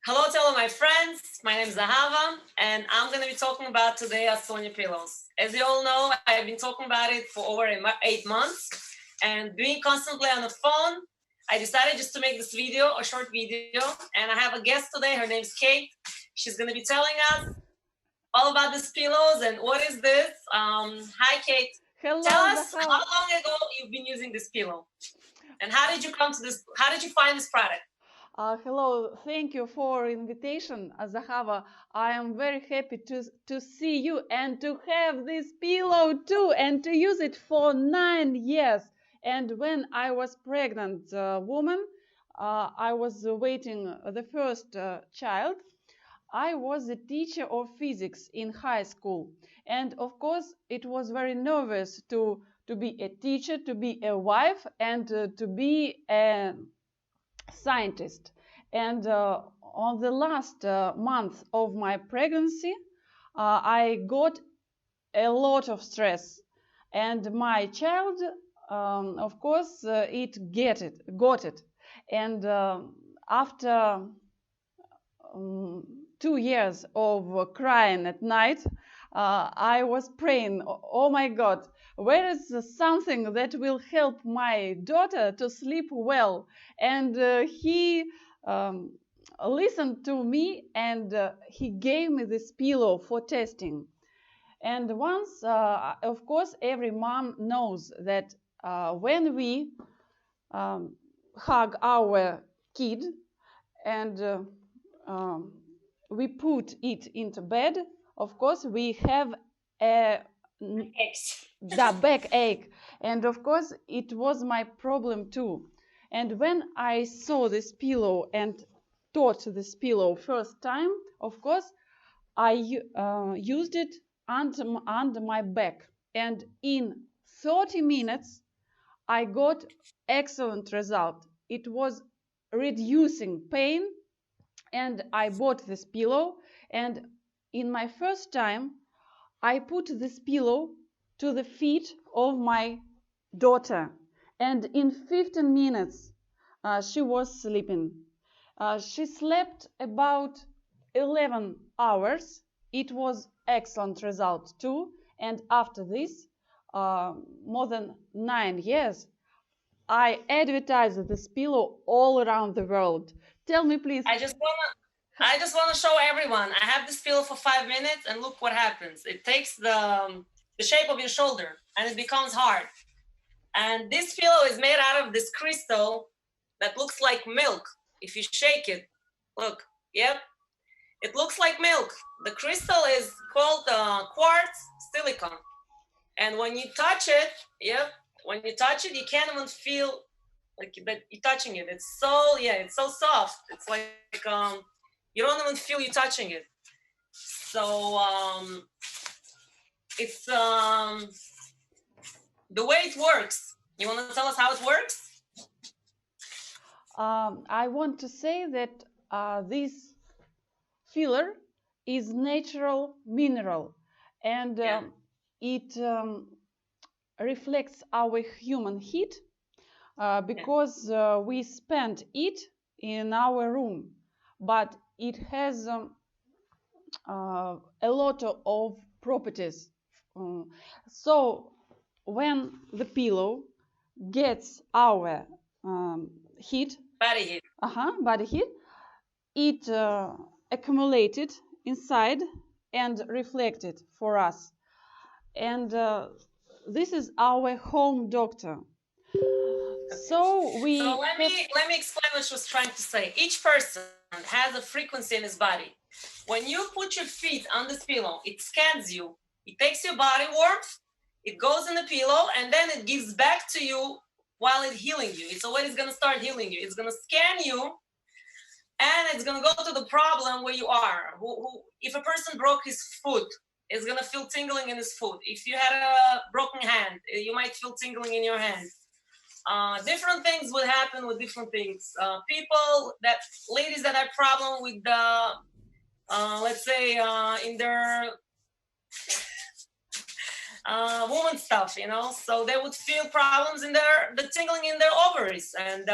Hello to all of my friends. My name is Zahava, and I'm going to be talking about today Asoniya pillows. As you all know, I've been talking about it for over 8 months, and being constantly on the phone, I decided just to make this video, a short video, and I have a guest today. Her name's Kate. She's going to be telling us all about these pillows and what is this. Hi, Kate. Hello, Tell us Захавой. how long ago you've been using this pillow, and how did you come to this? How did you find this product? Hello, thank you for invitation, Захава. I am very happy to see you and to have this pillow too and to use it for 9 years. And when I was pregnant woman, I was waiting the first child. I was a teacher of physics in high school, and of course it was very nervous to be a teacher, to be a wife, and to be a scientist. And on the last month of my pregnancy, I got a lot of stress, and my child, of course, got it, and after 2 years of crying at night, I was praying, oh my God, where is something that will help my daughter to sleep well? And he listened to me, and he gave me this pillow for testing. And once, of course, every mom knows that when we hug our kid and we put it into bed, of course, we have a backache. And of course, it was my problem too. And when I saw this pillow and taught this pillow first time, of course, I used it under my back. And in 30 minutes, I got excellent result. It was reducing pain, and I bought this pillow, and in my first time I put this pillow to the feet of my daughter, and in 15 minutes she was sleeping. She slept about 11 hours. It was excellent result too, and after this more than 9 years I advertised this pillow all around the world. Tell me, please. I just want to show everyone. I have this pillow for 5 minutes, and look what happens. It takes the shape of your shoulder, and it becomes hard. And this pillow is made out of this crystal that looks like milk. If you shake it, look. Yep, it looks like milk. The crystal is called quartz silicon, and when you touch it, you can't even feel like that you're touching it. It's so soft. It's like you don't even feel you touching it. So it's the way it works. You want to tell us how it works? I want to say that this filler is natural mineral, and it reflects our human heat because we spend it in our room, but it has a lot of properties. So when the pillow gets our heat, body heat, it accumulated inside and reflected for us. And this is our home doctor. So let me explain what she was trying to say. Each person has a frequency in his body. When you put your feet on this pillow, it scans you. It takes your body warmth, it goes in the pillow, and then it gives back to you while it's healing you. It's always going to start healing you. It's going to scan you, and it's going to go to the problem where you are. If a person broke his foot, it's going to feel tingling in his foot. If you had a broken hand, you might feel tingling in your hand. Different things would happen with different things. Ladies that have problem with let's say in their woman stuff, so they would feel problems in the tingling in their ovaries. And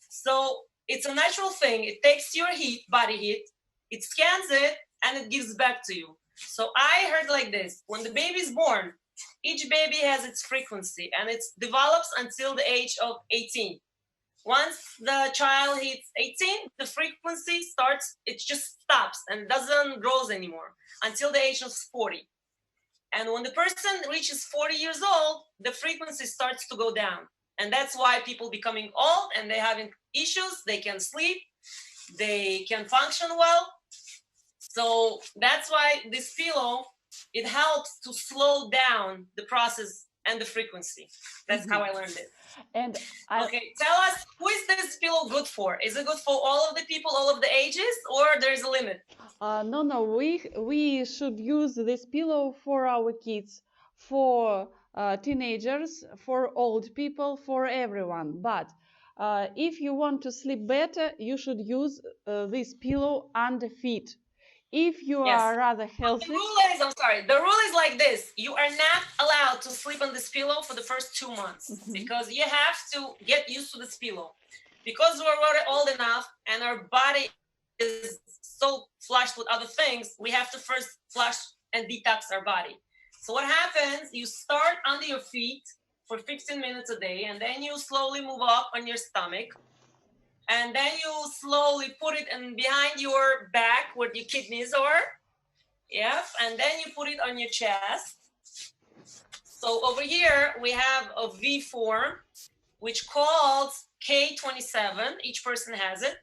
so It's a natural thing. It takes your heat, body heat, it scans it, and it gives back to you. So I heard like this: when the baby is born, each baby has its frequency, and it develops until the age of 18. Once the child hits 18, the frequency starts, it just stops and doesn't grow anymore until the age of 40. And when the person reaches 40 years old, the frequency starts to go down. And that's why people becoming old and they having issues, they can sleep, they can function well. So that's why this pillow, it helps to slow down the process and the frequency. That's how I learned it. And okay, tell us, who is this pillow good for? Is it good for all of the people, all of the ages, or there is a limit? No, we should use this pillow for our kids, for teenagers, for old people, for everyone. But if you want to sleep better, you should use this pillow under feet. If you are rather healthy. The rule is like this: you are not allowed to sleep on this pillow for the first 2 months, because you have to get used to this pillow. Because we're already old enough and our body is so flushed with other things, we have to first flush and detox our body. So what happens, you start under your feet for 15 minutes a day, and then you slowly move up on your stomach. And then you slowly put it in behind your back where your kidneys are. Yep. And then you put it on your chest. So over here, we have a V form, which calls K27. Each person has it.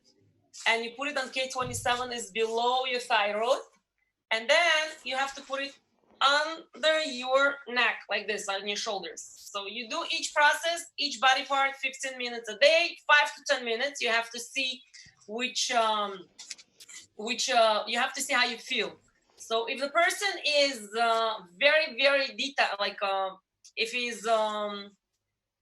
And you put it on K27 is below your thyroid. And then you have to put it under your neck, like this, on your shoulders. So you do each process, each body part, 15 minutes a day, 5 to 10 minutes. You have to see which you have to see how you feel. So if the person is very, very detailed, like if he's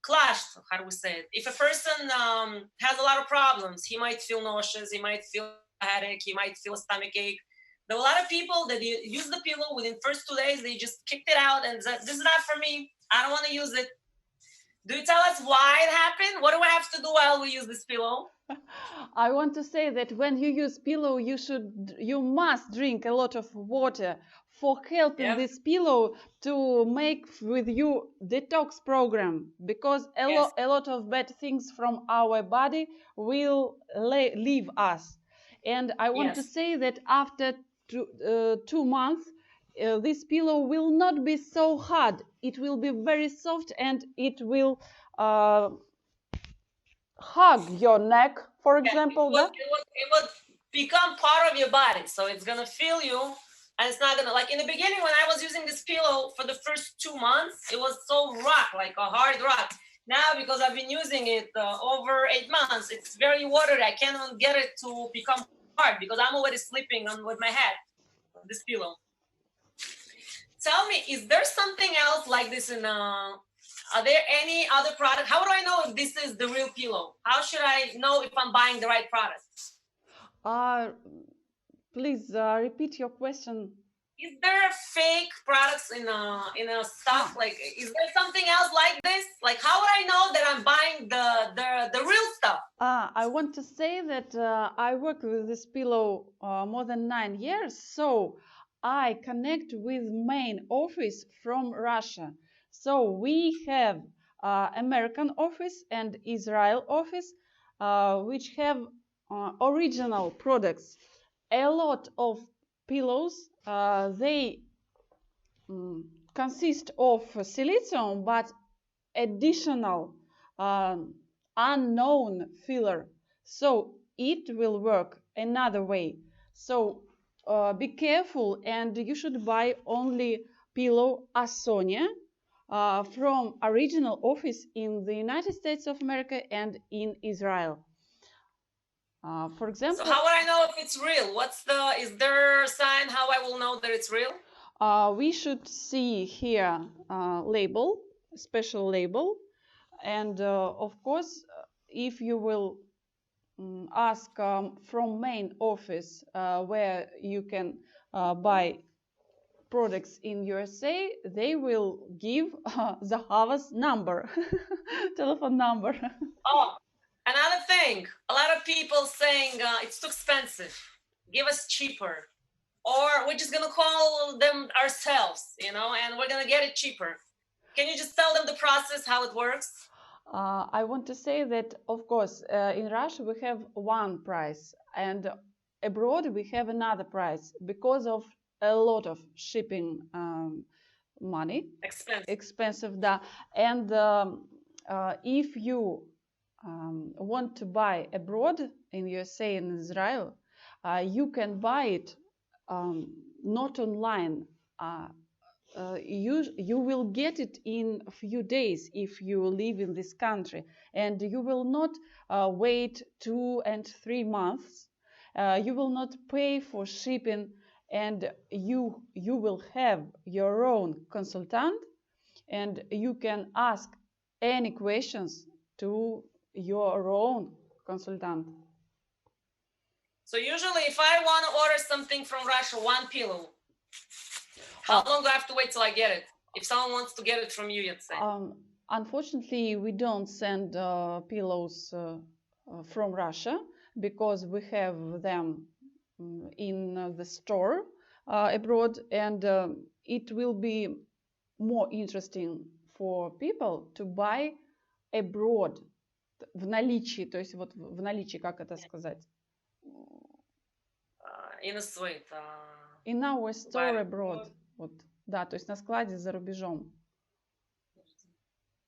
clashed, how do we say it? If a person has a lot of problems, he might feel nauseous, he might feel a headache, he might feel a stomach ache. There are a lot of people that use the pillow within first 2 days, they just kicked it out and said, this is not for me, I don't want to use it. Do you tell us why it happened? What do I have to do while we use this pillow? I want to say that when you use pillow, you must drink a lot of water for helping this pillow to make with you detox program, because a lot of bad things from our body will leave us. And I want to say that after 2 months, this pillow will not be so hard. It will be very soft, and it will hug your neck, for example. It would become part of your body, so it's gonna feel you, and it's not gonna, like in the beginning when I was using this pillow for the first 2 months, it was so rock, like a hard rock. Now, because I've been using it over 8 months, it's very watery. I can't even get it to become hard because I'm already sleeping with my head on this pillow. Tell me, is there something else like this in are there any other product? How do I know if this is the real pillow? How should I know if I'm buying the right product? Please repeat your question. Is there fake products in a stock? Like, is there something else like this? Like, how would I know that I'm buying the real stuff? I want to say that I work with this pillow more than 9 years, so I connect with main office from Russia. So we have American office and Israel office, which have original products. A lot of pillows, they consist of silicium, but additional unknown filler. So it will work another way. So be careful, and you should buy only pillow Assonia from original office in the United States of America and in Israel. For example, so how would I know if it's real? Is there a sign how I will know that it's real? We should see here label, special label, and of course, if you will ask from main office where you can buy products in USA, they will give Zakhav's number, telephone number. Oh, another thing. saying, a lot of people saying it's too expensive. Give us cheaper. Or we're just going to call them ourselves, you know, and we're going to get it cheaper. Can you just tell them the process, how it works? I want to say that, of course, in Russia we have one price, and abroad we have another price because of a lot of shipping money. Expensive, да. And if you want to buy abroad in USA and Israel, you can buy it not online. You will get it in a few days if you live in this country, and you will not wait 2 and 3 months. You will not pay for shipping, and you will have your own consultant, and you can ask any questions to your own consultant. So usually if I want to order something from Russia, one pillow, how long do I have to wait till I get it? If someone wants to get it from you, let's say. Unfortunately, we don't send pillows from Russia because we have them in the store abroad, and it will be more interesting for people to buy abroad, в наличии, то есть вот в наличии, как это сказать? In our store abroad. Вот, да, то есть на складе за рубежом.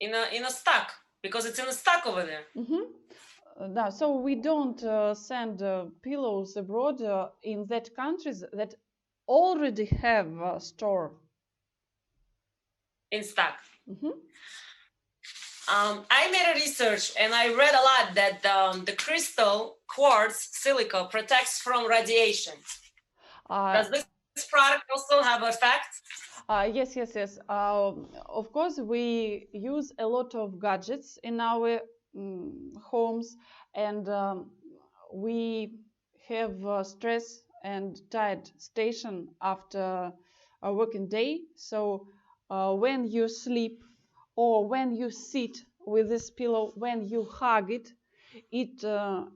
In a stock, because it's in a stock over there. Да, so we don't send pillows abroad in that countries that already have a store. In stock. I made a research and I read a lot that the crystal quartz silica protects from radiation. Does this product also have effect? Yes. Of course, we use a lot of gadgets in our homes, and we have stress and tired station after a working day. So when you sleep or when you sit with this pillow, when you hug it, it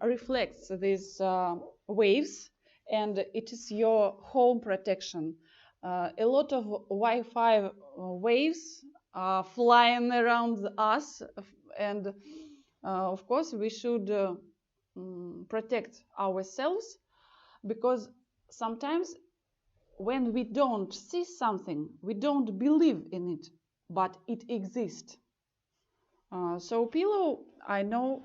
reflects these waves, and it is your home protection. A lot of Wi-Fi waves are flying around us, and of course we should protect ourselves, because sometimes when we don't see something, we don't believe in it, but it exists. So pillow, I know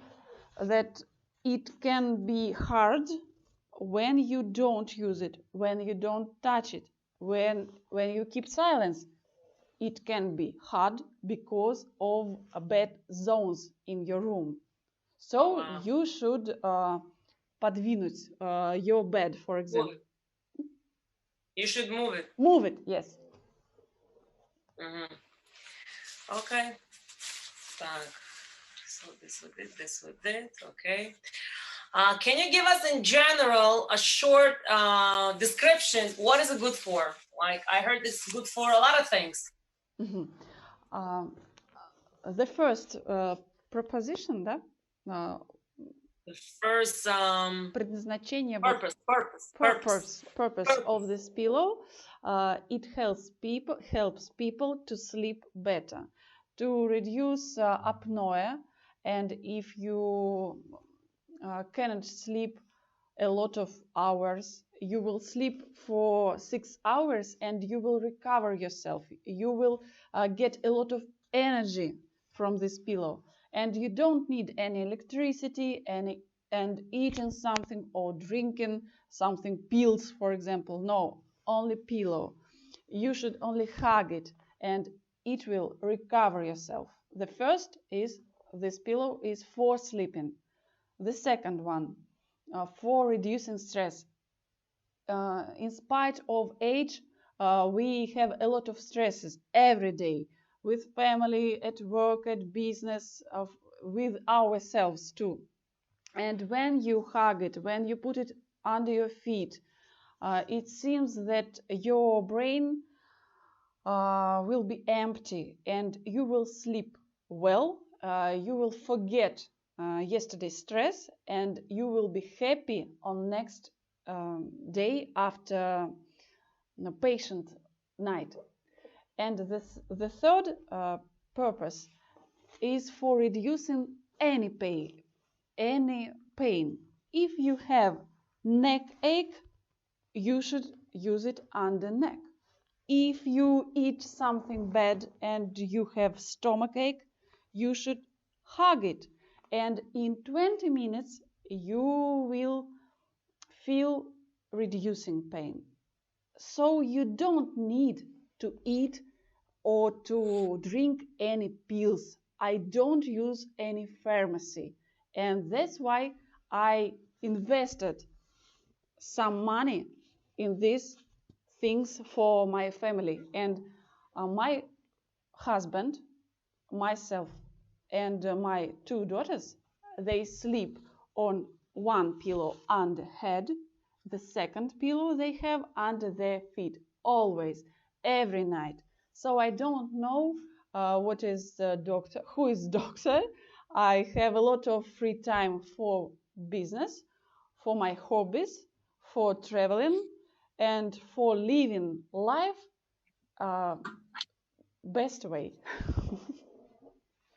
that it can be hard when you don't use it, when you don't touch it, when you keep silence. It can be hard because of bad zones in your room. So you should подвинуть your bed, for example. You should move it. Move it, yes. Okay. So this with it, okay. Can you give us in general a short description? What is it good for? Like, I heard this is good for a lot of things. The first proposition, да? The first предназначение, purpose of this pillow. It helps people to sleep better, to reduce apnea, and if you cannot sleep a lot of hours, you will sleep for 6 hours and you will recover yourself. You will get a lot of energy from this pillow, and you don't need any electricity and eating something or drinking something, pills for example. No, only pillow. You should only hug it and it will recover yourself. The first is this pillow is for sleeping. The second one, for reducing stress. In spite of age, we have a lot of stresses every day, with family, at work, at business, with ourselves too. And when you hug it, when you put it under your feet, it seems that your brain will be empty and you will sleep well. You will forget yesterday's stress, and you will be happy on next day after a patient night. And the third purpose is for reducing any pain. If you have neck ache, you should use it under neck. If you eat something bad and you have stomach ache, you should hug it. And in 20 minutes, you will feel reducing pain. So you don't need to eat or to drink any pills. I don't use any pharmacy. And that's why I invested some money in these things for my family. And my husband, myself, and my 2 daughters, they sleep on one pillow under head. The second pillow they have under their feet, always, every night. So I don't know what is the doctor, who is doctor. I have a lot of free time for business, for my hobbies, for traveling, and for living life best way.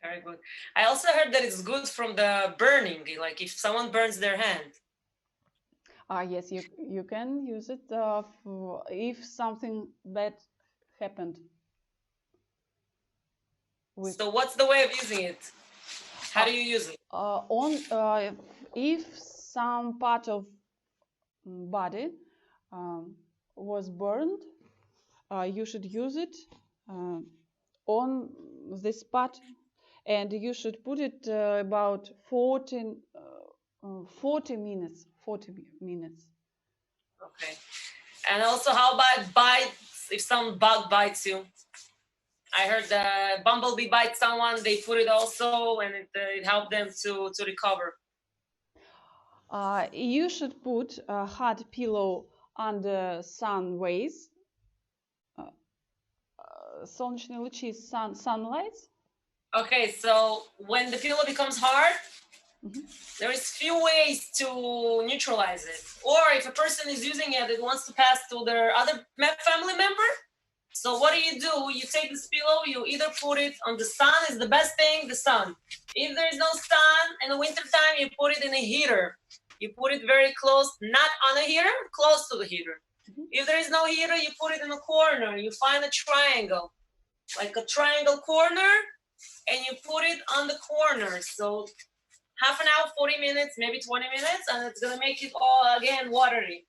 Very good. I also heard that it's good from the burning, like if someone burns their hand. Yes, you can use it if something bad happened. So what's the way of using it? How do you use it? If some part of body was burned, you should use it on this part, and you should put it about 40 minutes. 40 minutes. Okay. And also, how about bites? If some bug bites you, I heard the bumblebee bites someone, they put it also, and it helped them to recover. You should put a hard pillow under sun rays, солнечные лучи, sunlight. Okay, so when the pillow becomes hard, there is few ways to neutralize it. Or if a person is using it wants to pass to their other family member, so what do? You take this pillow, you either put it on the sun, is the best thing, the sun. If there is no sun in the winter time, you put it in a heater. You put it very close, not on a heater, close to the heater. If there is no heater, you put it in a corner. You find a triangle, like a triangle corner, and you put it on the corner. So half an hour, 40 minutes, maybe 20 minutes, and it's gonna make it all again watery.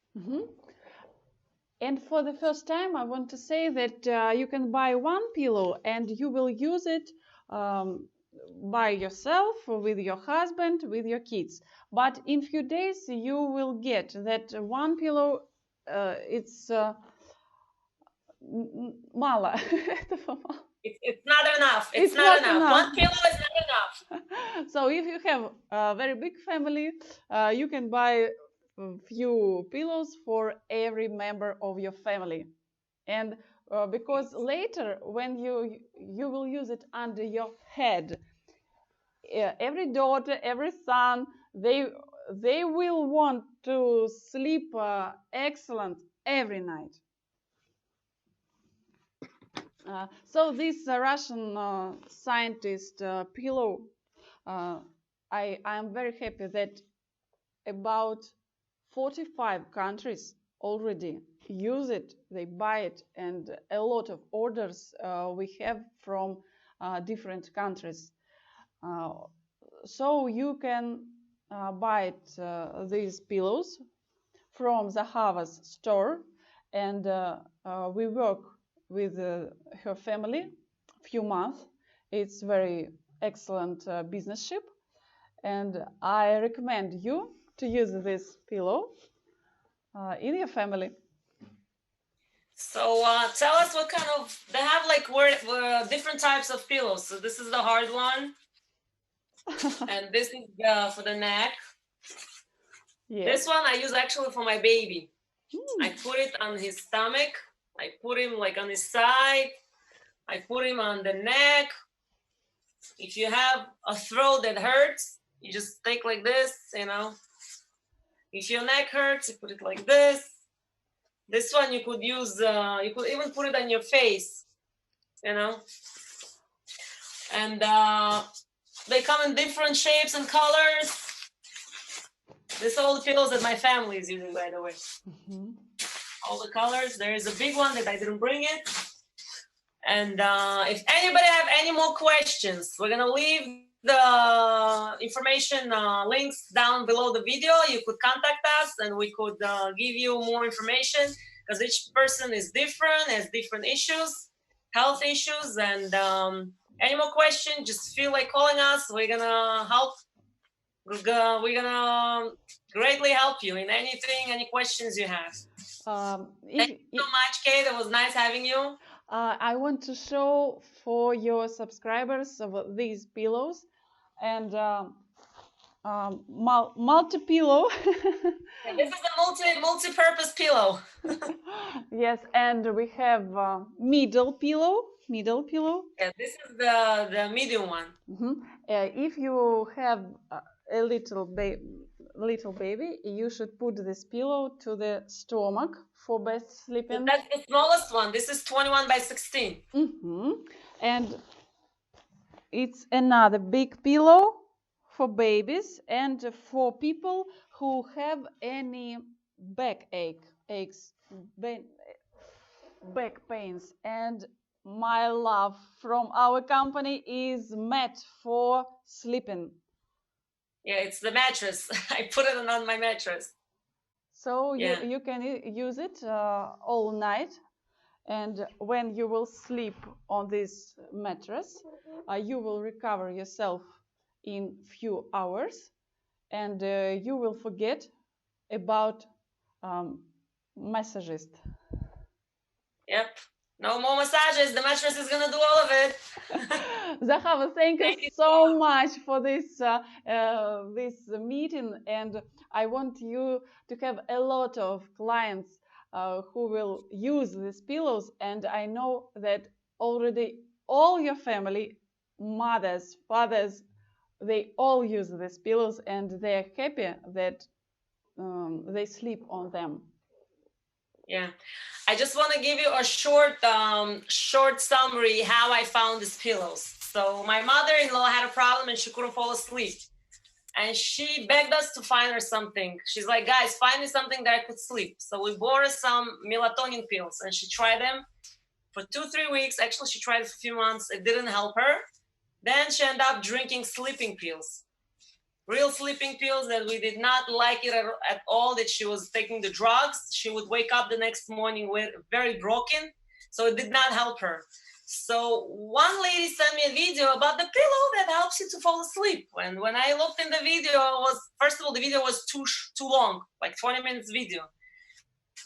And for the first time, I want to say that you can buy one pillow and you will use it by yourself, with your husband, with your kids. But in few days, you will get that one pillow, it's мало. It's not enough. It's not enough. One pillow is not enough. So if you have a very big family, you can buy a few pillows for every member of your family. And because later, when you will use it under your head, every daughter, every son, they will want to sleep excellent every night. So this Russian scientist pillow, I am very happy that about 45 countries already use it, they buy it, and a lot of orders we have from different countries. So you can buy these pillows from Захавой's store, and we work with her family few months. It's very excellent businessship, and I recommend you to use this pillow in your family. So tell us what kind of, they have like different types of pillows. So this is the hard one, and this is for the neck. Yes. This one I use actually for my baby. I put it on his stomach. I put him like on his side. I put him on the neck. If you have a throat that hurts, You just take like this, you know. If your neck hurts, you put it like this. This one you could use, you could even put it on your face, you know. And they come in different shapes and colors. This are all the pillows that my family is using, by the way. Mm-hmm. All the colors. There is a big one that I didn't bring it. And if anybody have any more questions, we're gonna leave the information links down below the video. You could contact us and we could give you more information, because each person is different, has different issues, health issues. And any more questions, just feel like calling us. We're gonna help. We're gonna greatly help you in anything, any questions you have. Thank you so much, Kate. It was nice having you. I want to show for your subscribers of these pillows and multi-pillow. Yeah, this is a multi-purpose pillow. Yes, and we have middle pillow. Yeah, this is the medium one. Mm-hmm. If you have a little baby, you should put this pillow to the stomach for best sleeping. That's the smallest one. This is 21 by 16. Mm-hmm. And it's another big pillow for babies and for people who have any back pains. And my love from our company is mat for sleeping. Yeah, it's the mattress. I put it on my mattress. So yeah, you can use it all night, and when you will sleep on this mattress, you will recover yourself in few hours, and you will forget about massagist. Yep. No more massages. The mattress is gonna do all of it. Захава, thank you so much for this this meeting, and I want you to have a lot of clients who will use these pillows. And I know that already all your family, mothers, fathers, they all use these pillows, and they're happy that they sleep on them. Yeah, I just want to give you a short summary how I found these pillows. So my mother-in-law had a problem and she couldn't fall asleep, and she begged us to find her something. She's like, guys, find me something that I could sleep. So we bought her some melatonin pills, and she tried them for 2-3 weeks. Actually, she tried it for a few months. It didn't help her. Then she ended up drinking sleeping pills. Real sleeping pills that we did not like it at all, that she was taking the drugs. She would wake up the next morning with very broken, so it did not help her. So one lady sent me a video about the pillow that helps you to fall asleep. And when I looked in the video, first of all, the video was too long, like 20 minutes video.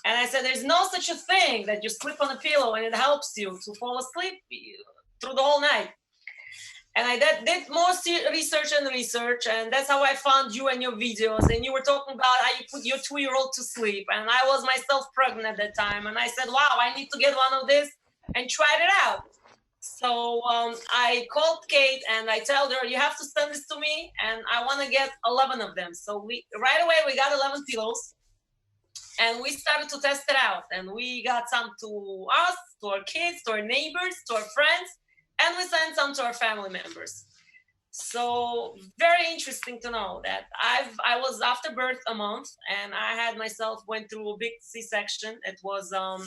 And I said, there's no such a thing that you sleep on a pillow and it helps you to fall asleep through the whole night. And I did more research, and that's how I found you and your videos. And you were talking about how you put your 2-year-old to sleep. And I was myself pregnant at that time. And I said, wow, I need to get one of this, and tried it out. So I called Kate and I told her, you have to send this to me, and I want to get 11 of them. So right away we got 11 pillows, and we started to test it out. And we got some to us, to our kids, to our neighbors, to our friends. And we sent some to our family members. So very interesting to know that I was after birth a month, and I had myself went through a big C-section. It was a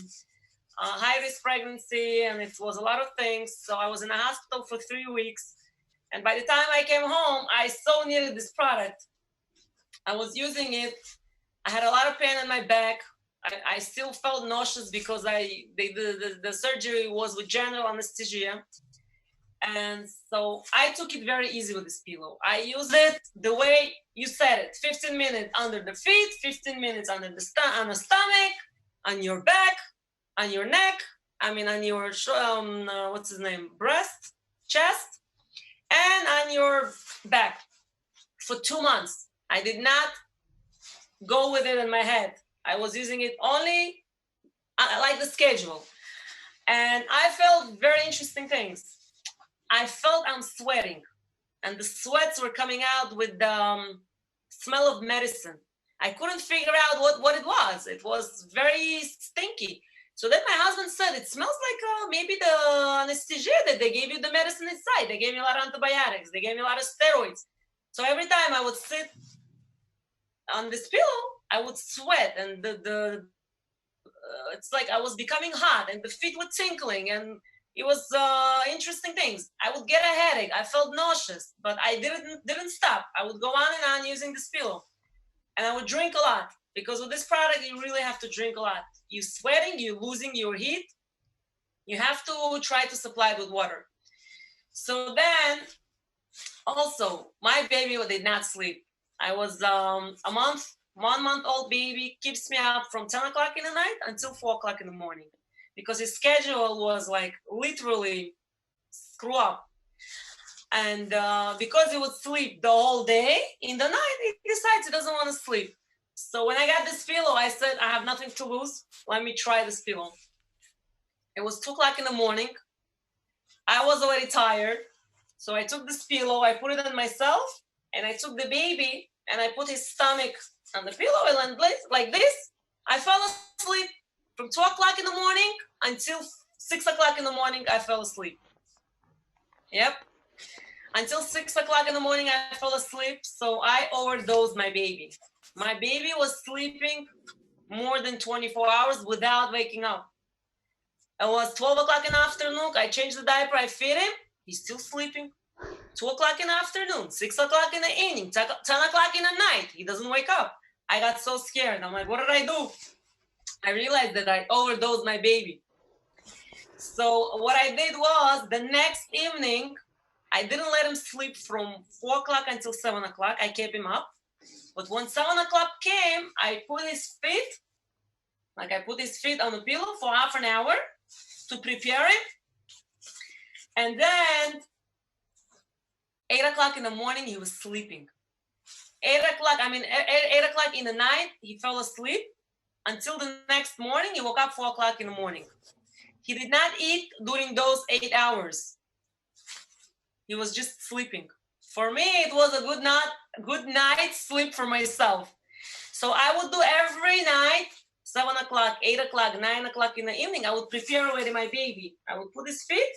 high-risk pregnancy, and it was a lot of things. So I was in a hospital for 3 weeks. And by the time I came home, I so needed this product. I was using it. I had a lot of pain in my back. I still felt nauseous because the surgery was with general anesthesia. And so I took it very easy with this pillow. I use it the way you said it: 15 minutes under the feet, 15 minutes under on the stomach, on your back, on your neck, on your what's his name, breast, chest, and on your back for 2 months. I did not go with it in my head. I was using it only like the schedule. And I felt very interesting things. I felt I'm sweating. and the sweats were coming out with the smell of medicine. I couldn't figure out what it was. It was very stinky. So then my husband said, it smells like maybe the anesthesia that they gave you the medicine inside. They gave me a lot of antibiotics. They gave me a lot of steroids. So every time I would sit on this pillow, I would sweat, and it's like I was becoming hot, and the feet were tinkling, and it was interesting things. I would get a headache. I felt nauseous, but I didn't stop. I would go on and on using this pillow, and I would drink a lot, because with this product, you really have to drink a lot. You're sweating, you're losing your heat. You have to try to supply it with water. So then, also, my baby did not sleep. I was 1 month old baby, keeps me up from 10 o'clock in the night until 4 o'clock in the morning, because his schedule was like literally screw up. And because he would sleep the whole day, in the night, he decides he doesn't want to sleep. So when I got this pillow, I said, I have nothing to lose. Let me try this pillow. It was 2 o'clock in the morning. I was already tired. So I took this pillow, I put it on myself, and I took the baby and I put his stomach on the pillow, and like this, I fell asleep. From 2 o'clock in the morning until 6 o'clock in the morning, I fell asleep. Yep. Until 6 o'clock in the morning, I fell asleep. So I overdosed my baby. My baby was sleeping more than 24 hours without waking up. It was 12 o'clock in the afternoon. I changed the diaper. I feed him. He's still sleeping. 2 o'clock in the afternoon, 6 o'clock in the evening, 10 o'clock in the night. He doesn't wake up. I got so scared. I'm like, what did I do? I realized that I overdosed my baby. So what I did was, the next evening, I didn't let him sleep from 4 o'clock until 7 o'clock. I kept him up. But when 7 o'clock came, I put his feet on the pillow for half an hour to prepare him. And then 8 o'clock in the morning, he was sleeping. 8 o'clock in the night, he fell asleep. Until the next morning, he woke up 4 o'clock in the morning. He did not eat during those 8 hours. He was just sleeping. For me, it was a good night's sleep for myself. So I would do every night, 7 o'clock, 8 o'clock, 9 o'clock in the evening, I would prepare already my baby. I would put his feet,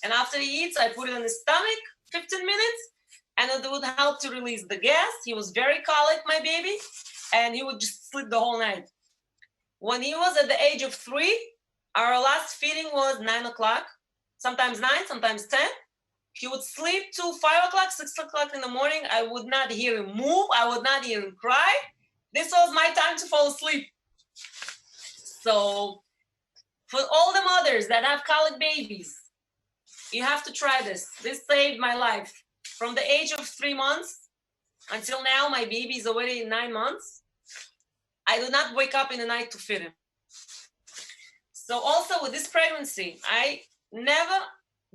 and after he eats, I put it on his stomach, 15 minutes, and it would help to release the gas. He was very colic, my baby, and he would just sleep the whole night. When he was at the age of 3, our last feeding was 9 o'clock, sometimes 9, sometimes 10. He would sleep till 5 o'clock, 6 o'clock in the morning. I would not hear him move. I would not hear him cry. This was my time to fall asleep. So for all the mothers that have colic babies, you have to try this. This saved my life. From the age of 3 months until now, my baby is already 9 months. I do not wake up in the night to feed him. So also with this pregnancy, I never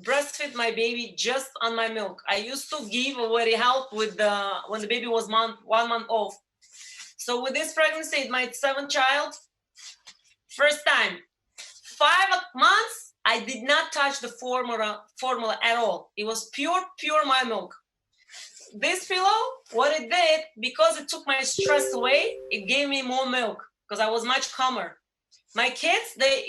breastfeed my baby just on my milk. I used to give already help with when the baby was 1 month old. So with this pregnancy, my 7th child, first time, 5 months, I did not touch the formula at all. It was pure my milk. This pillow, what it did, because it took my stress away, it gave me more milk because I was much calmer. My kids, they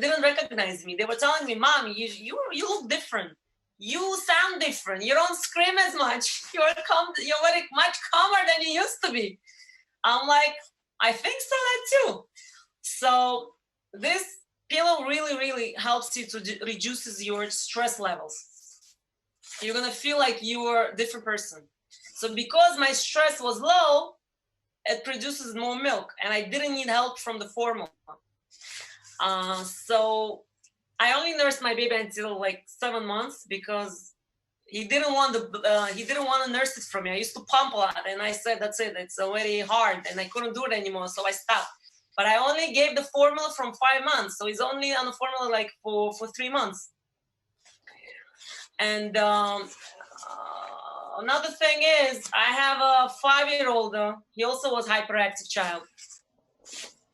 didn't recognize me. They were telling me, Mom, you look different. You sound different. You don't scream as much. You're very much calmer than you used to be. I'm like, I think so too. So this pillow really, really helps you to reduces your stress levels. You're gonna feel like you're a different person. So because my stress was low, it produces more milk, and I didn't need help from the formula. So I only nursed my baby until like 7 months because he didn't want to nurse it from me. I used to pump a lot, and I said, that's it. It's already hard, and I couldn't do it anymore, so I stopped. But I only gave the formula from 5 months, so he's only on the formula like for 3 months. And another thing is, I have a 5-year-old. He also was hyperactive child.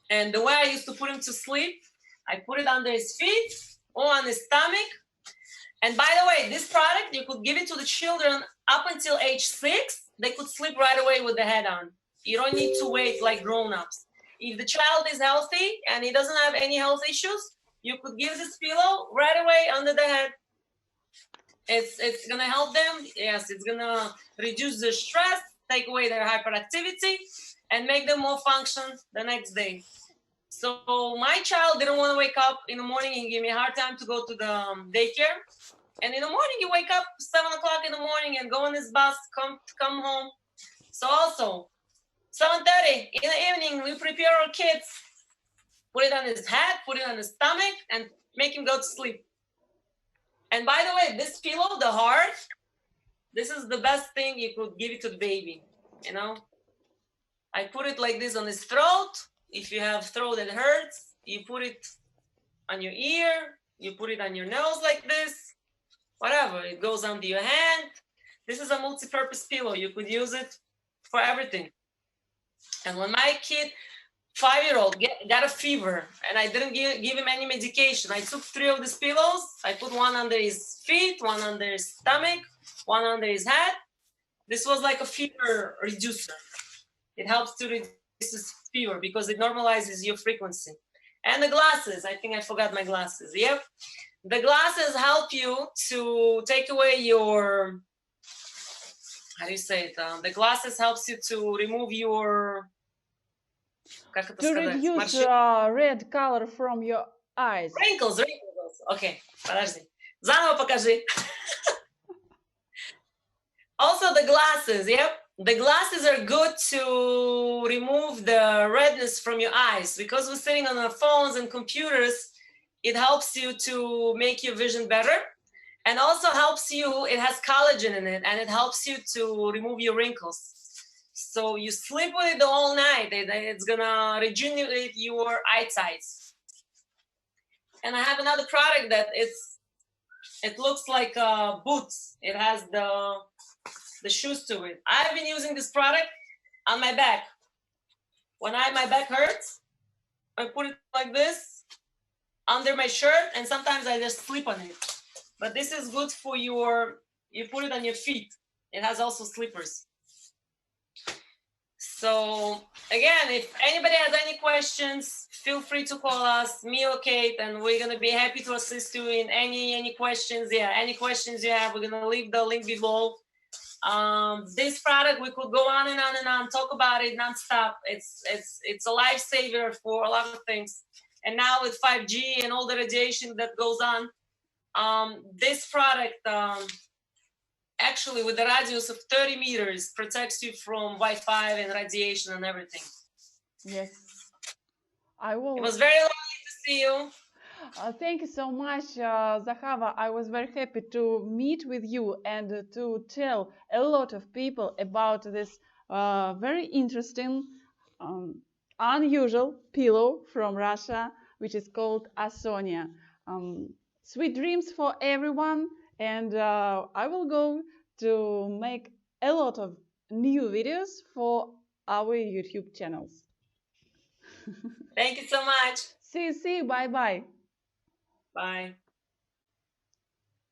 And the way I used to put him to sleep, I put it under his feet or on his stomach. And by the way, this product, you could give it to the children up until age 6. They could sleep right away with the head on. You don't need to wait like grown-ups. If the child is healthy and he doesn't have any health issues, you could give this pillow right away under the head. It's gonna help them. Yes, it's gonna reduce their stress, take away their hyperactivity, and make them more function the next day. So my child didn't want to wake up in the morning. He gave me a hard time to go to the daycare. And in the morning, you wake up 7 o'clock in the morning and go on his bus, come home. So also, 7:30 in the evening, we prepare our kids, put it on his head, put it on his stomach, and make him go to sleep. And by the way, this pillow, the heart, this is the best thing you could give it to the baby, you know? I put it like this on his throat. If you have throat that hurts, you put it on your ear, you put it on your nose like this, whatever. It goes under your hand. This is a multi-purpose pillow. You could use it for everything. And when my kid, 5-year-old, got a fever and I didn't give him any medication, I took 3 of these pillows. I put one under his feet, one under his stomach, one under his head. This was like a fever reducer. It helps to reduce his fever because it normalizes your frequency. And the glasses, I think I forgot my glasses. Yep. The glasses help you to take away your, how do you say it? The glasses helps you to remove your, to reduce red color from your eyes. Wrinkles. Okay, подожди. Заново покажи. Also the glasses, yep. The glasses are good to remove the redness from your eyes because we're sitting on our phones and computers. It helps you to make your vision better and also helps you, it has collagen in it and it helps you to remove your wrinkles. So you sleep with it the whole night. It's gonna rejuvenate your eyesight. And I have another product that it looks like boots. It has the shoes to it. I've been using this product on my back. When my back hurts, I put it like this under my shirt and sometimes I just sleep on it. But this is good for you put it on your feet. It has also slippers. So again, if anybody has any questions, feel free to call us, me or Kate, and we're gonna be happy to assist you in any questions. Yeah, any questions you have, we're gonna leave the link below. This product, we could go on and on and on, talk about it nonstop. It's a lifesaver for a lot of things. And now with 5G and all the radiation that goes on, this product, actually with the radius of 30 meters protects you from Wi-Fi and radiation and everything. Yes. I will. It was very lovely to see you. Thank you so much, Захава. I was very happy to meet with you and to tell a lot of people about this very interesting, unusual pillow from Russia, which is called Asoniya. Sweet dreams for everyone, and I will go to make a lot of new videos for our YouTube channels. Thank you so much. See you. Bye-bye. Bye.